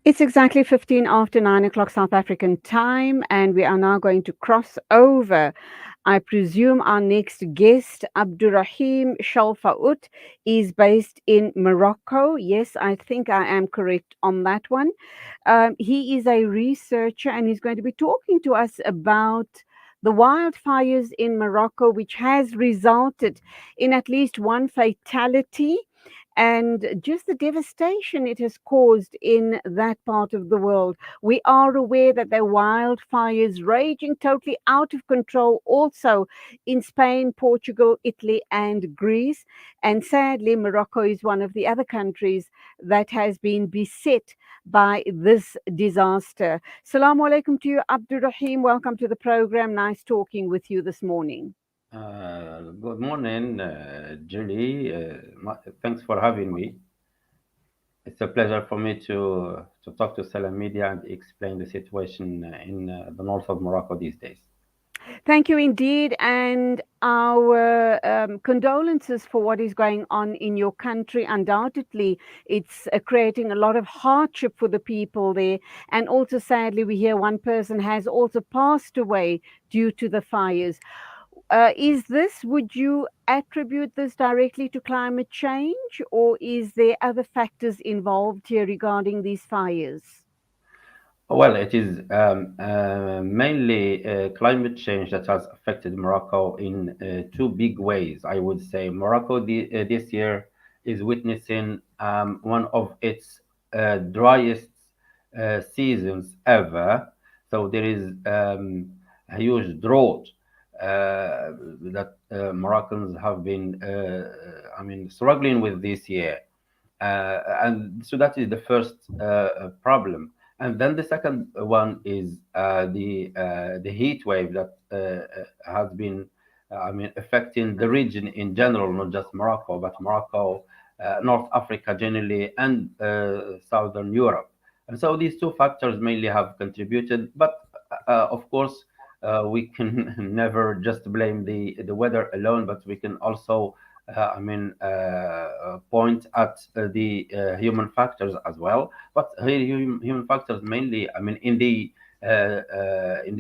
It's exactly 15 after 9 o'clock South African time, and we are now going to cross over. I presume our next guest, Abderrahim Chalfaouat, is based in Morocco. Yes, I think I am correct on that one. He is a researcher and he's going to be talking to us about the wildfires in Morocco, which has resulted in at least one fatality and just the devastation it has caused in that part of the world. We are aware that there are wildfires raging totally out of control also in Spain, Portugal, Italy, and Greece. And sadly, Morocco is one of the other countries that has been beset by this disaster. Salaam alaikum to you, Abdurrahim. Welcome to the program. Nice talking with you this morning. Good morning, Julie. Thanks for having me. It's a pleasure for me to talk to Salam Media and explain the situation in the north of Morocco these days. Thank you indeed, and our condolences for what is going on in your country. Undoubtedly, it's creating a lot of hardship for the people there. And also, sadly, we hear one person has also passed away due to the fires. Would you attribute this directly to climate change, or is there other factors involved here regarding these fires? Well, it is mainly climate change that has affected Morocco in two big ways. I would say Morocco this year is witnessing one of its driest seasons ever. So there is a huge drought that Moroccans have been, struggling with this year. And so that is the first problem. And then the second one is the heat wave that has been, affecting the region in general, not just Morocco, but Morocco, North Africa generally, and Southern Europe. And so these two factors mainly have contributed. But of course, we can never just blame the weather alone, but we can also point at the human factors as well. But human factors mainly, in the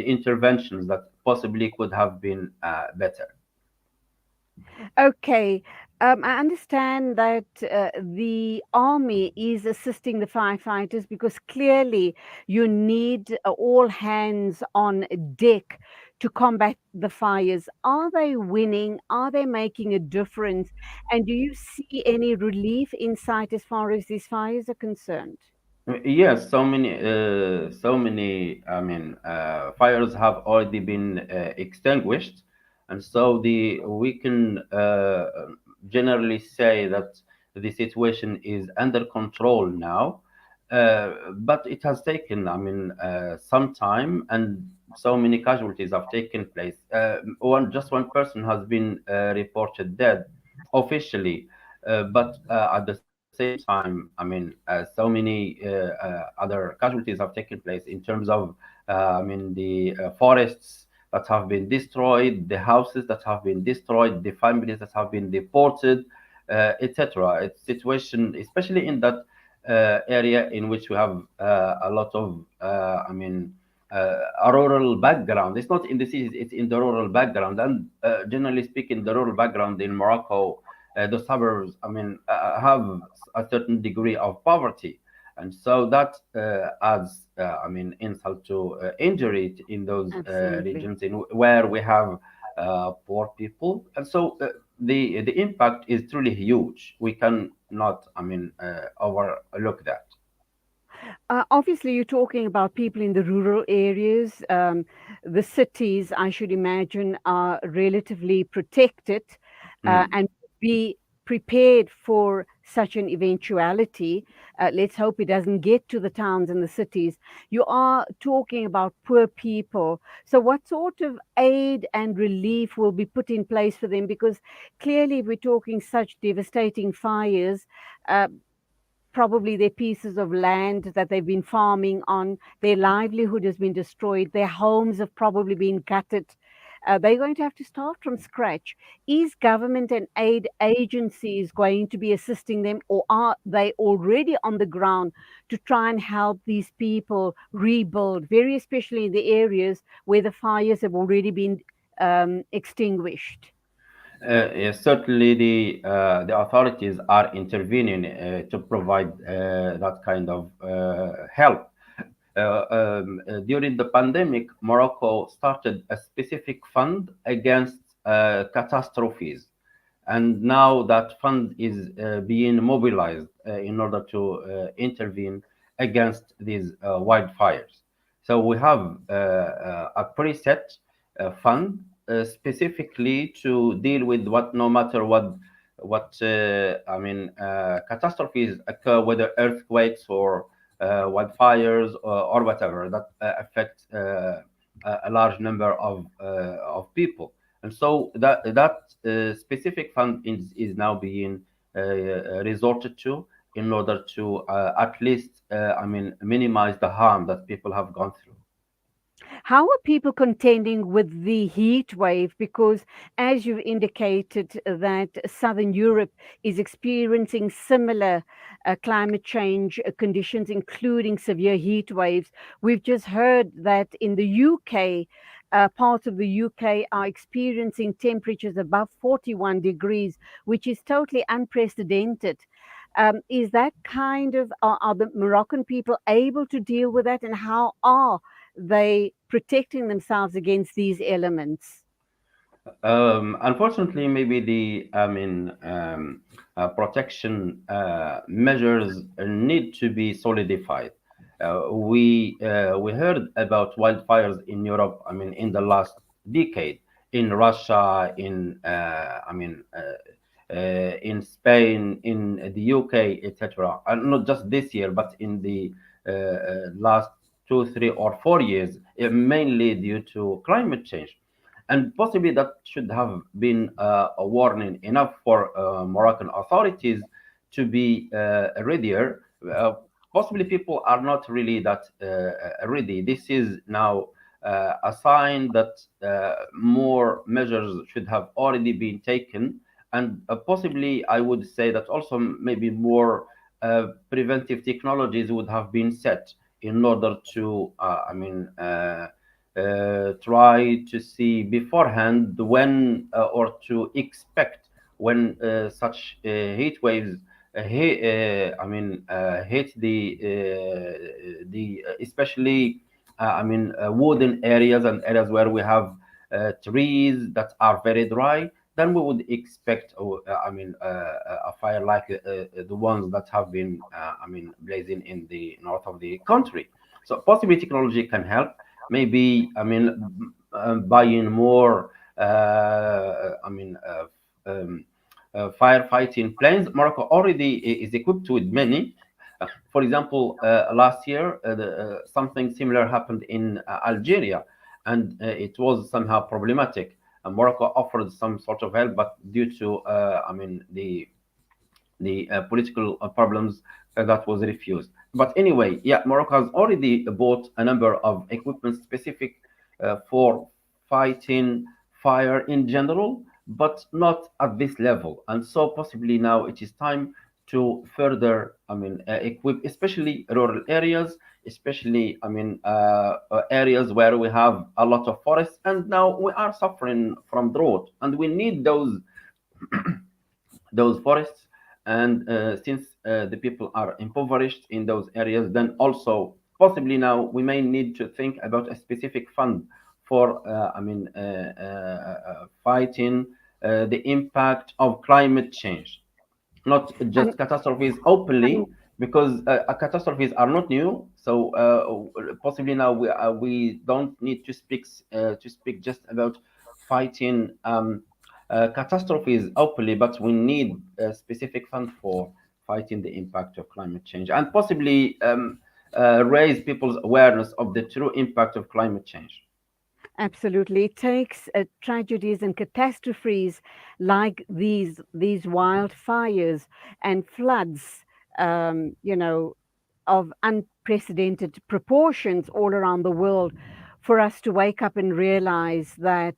interventions that possibly could have been better. Okay. I understand that the army is assisting the firefighters because clearly you need all hands on deck to combat the fires. Are they winning? Are they making a difference? And do you see any relief in sight as far as these fires are concerned? Yes, so many. Fires have already been extinguished, and so the we can generally say that the situation is under control now. But it has taken, some time, and so many casualties have taken place. One person has been reported dead officially, but at the same time, so many other casualties have taken place in terms of, the forests that have been destroyed, the houses that have been destroyed, the families that have been deported, etc. It's situation, especially in that area in which we have a lot of, a rural background. It's not in the cities; it's in the rural background. And generally speaking, the rural background in Morocco, the suburbs, have a certain degree of poverty, and so that adds, insult to injury in those Absolutely. regions in where we have poor people, and so the impact is truly huge. We cannot, overlook that. Obviously, you're talking about people in the rural areas. The cities, I should imagine, are relatively protected Mm. and be prepared for such an eventuality. Let's hope it doesn't get to the towns and the cities. You are talking about poor people. So, what sort of aid and relief will be put in place for them? Because clearly, if we're talking such devastating fires, uh, probably their pieces of land that they've been farming on, their livelihood has been destroyed, their homes have probably been gutted. they're going to have to start from scratch. Is government and aid agencies going to be assisting them, or are they already on the ground to try and help these people rebuild, very especially in the areas where the fires have already been extinguished? Yes, certainly the authorities are intervening to provide that kind of help. During the pandemic, Morocco started a specific fund against catastrophes, and now that fund is being mobilized in order to intervene against these wildfires. So we have a preset fund specifically to deal with what, no matter what catastrophes occur, whether earthquakes or wildfires or whatever that affect a large number of people. And so that specific fund is now being resorted to in order to at least, minimize the harm that people have gone through. How are people contending with the heat wave? Because, as you've indicated, that Southern Europe is experiencing similar climate change conditions, including severe heat waves. We've just heard that in the UK, parts of the UK are experiencing temperatures above 41 degrees, which is totally unprecedented. Is that kind of, are the Moroccan people able to deal with that? And how are they protecting themselves against these elements? Unfortunately, maybe the protection measures need to be solidified. We heard about wildfires in Europe. I mean, in the last decade, in Russia, in Spain, in the UK, etc. And not just this year, but in the last 2, 3, or 4 years, mainly due to climate change. And possibly that should have been a warning enough for Moroccan authorities to be readier. Possibly people are not really that ready. This is now a sign that more measures should have already been taken, and possibly I would say that also maybe more preventive technologies would have been set in order to, try to see beforehand when or to expect when such heat waves hit the especially wooden areas and areas where we have trees that are very dry. Then we would expect a fire like the ones that have been blazing in the north of the country. So possibly technology can help. Maybe buying more firefighting planes. Morocco already is equipped with many. For example, last year, something similar happened in Algeria, and it was somehow problematic. Morocco offered some sort of help, but due to, the political problems, that was refused. But anyway, yeah, Morocco has already bought a number of equipment specific for fighting fire in general, but not at this level. And so possibly now it is time to further, equip, especially rural areas, especially, areas where we have a lot of forests, and now we are suffering from drought, and we need those forests. And since the people are impoverished in those areas, then also possibly now we may need to think about a specific fund for fighting the impact of climate change, not And, just catastrophes and openly, because catastrophes are not new. So possibly now we don't need to speak just about fighting catastrophes openly, but we need a specific fund for fighting the impact of climate change, and possibly raise people's awareness of the true impact of climate change. absolutely, it takes tragedies and catastrophes like these wildfires and floods, you know, of unprecedented proportions all around the world, for us to wake up and realize that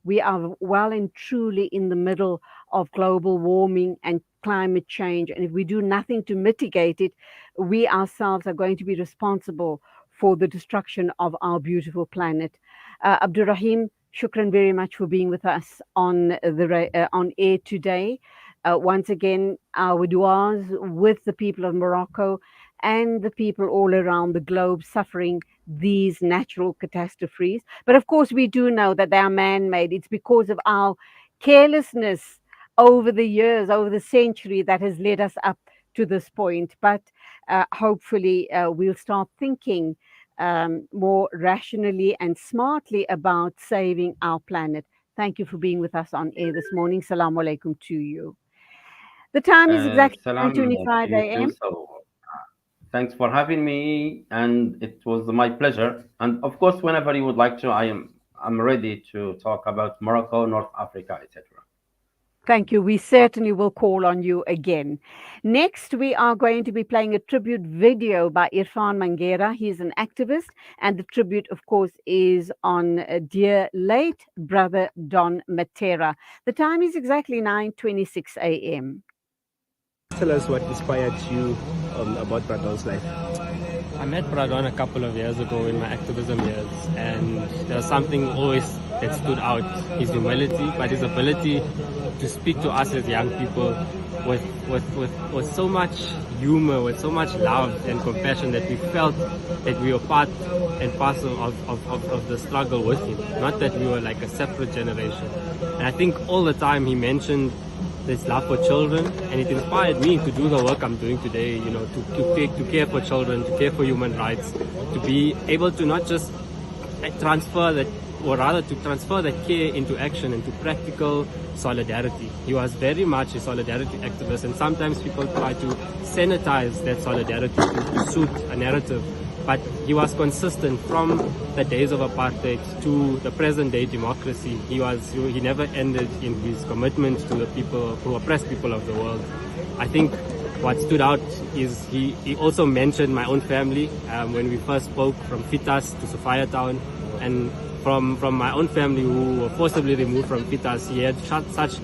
we are well and truly in the middle of global warming and climate change. And if we do nothing to mitigate it, we ourselves are going to be responsible for the destruction of our beautiful planet. Abdurrahim, shukran very much for being with us on air today. Once again, our duas with the people of Morocco and the people all around the globe suffering these natural catastrophes. But of course, we do know that they are man made. It's because of our carelessness over the years, over the century, that has led us up to this point. But hopefully, we'll start thinking more rationally and smartly about saving our planet. Thank you for being with us on air this morning. Salaam alaikum to you. The time is exactly Salam to 9:25 you too. a.m. So thanks for having me, and it was my pleasure. And of course, whenever you would like to, I'm ready to talk about Morocco, North Africa, etc. Thank you. We certainly will call on you again. Next, we are going to be playing a tribute video by Irfan Mangera. He's an activist, and the tribute, of course, is on dear late brother Don Matera. The time is exactly 9:26 a.m. Tell us what inspired you about Bradon's life. I met Pradon a couple of years ago in my activism years, and there was something always that stood out: his humility, but his ability to speak to us as young people with so much humor, with so much love and compassion, that we felt that we were part and parcel of the struggle with him, not that we were like a separate generation. And I think all the time he mentioned this love for children, and it inspired me to do the work I'm doing today, you know, to care for children, to care for human rights, to be able to not just transfer that, or rather to transfer that care into action, into practical solidarity. He was very much a solidarity activist, and sometimes people try to sanitize that solidarity to suit a narrative. But he was consistent from the days of apartheid to the present day democracy. He never ended in his commitment to the people, who oppressed people of the world. I think what stood out is he also mentioned my own family when we first spoke, from Fitas to Sophia Town, and from my own family who were forcibly removed from Fitas. He had such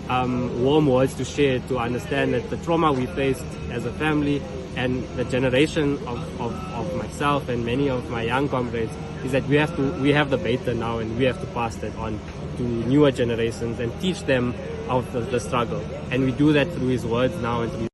warm words to share, to understand that the trauma we faced as a family and the generation of myself and many of my young comrades is that we have the baton now, and we have to pass that on to newer generations and teach them of the struggle. And we do that through his words now and through